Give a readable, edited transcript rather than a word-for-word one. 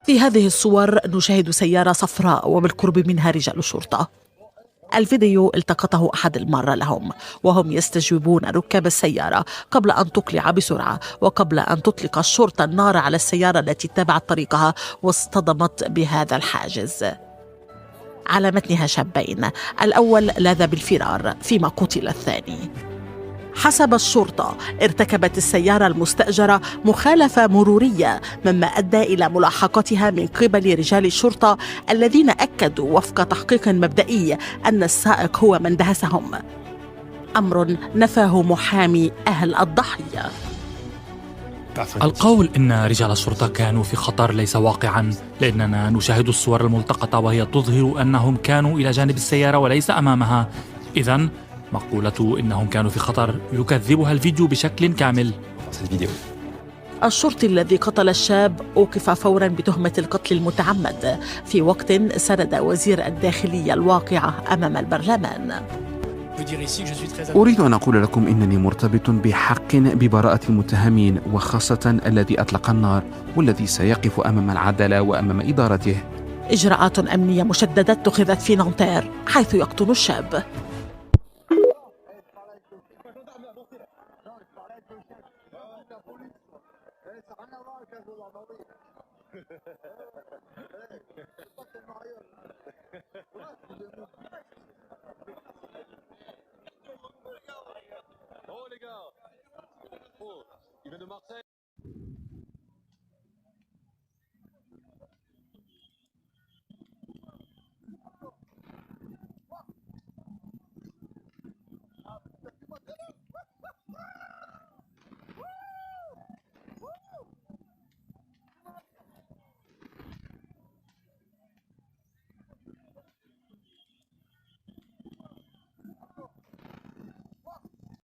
في هذه الصور نشاهد سيارة صفراء وبالقرب منها رجال الشرطة. الفيديو التقطه أحد المارة لهم وهم يستجوبون ركاب السيارة قبل أن تقلع بسرعة وقبل أن تطلق الشرطة النار على السيارة التي اتبعت طريقها واصطدمت بهذا الحاجز. على متنها شابين، الأول لاذ بالفرار فيما قتل الثاني. حسب الشرطة ارتكبت السيارة المستأجرة مخالفة مرورية مما أدى إلى ملاحقتها من قبل رجال الشرطة الذين أكدوا وفق تحقيق مبدئي أن السائق هو من دهسهم، أمر نفاه محامي أهل الضحية. القول إن رجال الشرطة كانوا في خطر ليس واقعاً، لأننا نشاهد الصور الملتقطة وهي تظهر أنهم كانوا إلى جانب السيارة وليس أمامها. إذن مقولة إنهم كانوا في خطر يكذبها الفيديو بشكل كامل. الشرطي الذي قتل الشاب أوقف فوراً بتهمة القتل المتعمد في وقت سرد وزير الداخلية الواقعة أمام البرلمان. أريد أن أقول لكم إنني مرتبط بحق ببراءة المتهمين، وخاصة الذي أطلق النار والذي سيقف أمام العدالة وأمام إدارته. إجراءات أمنية مشددة اتخذت في نانتير حيث يقتل الشاب.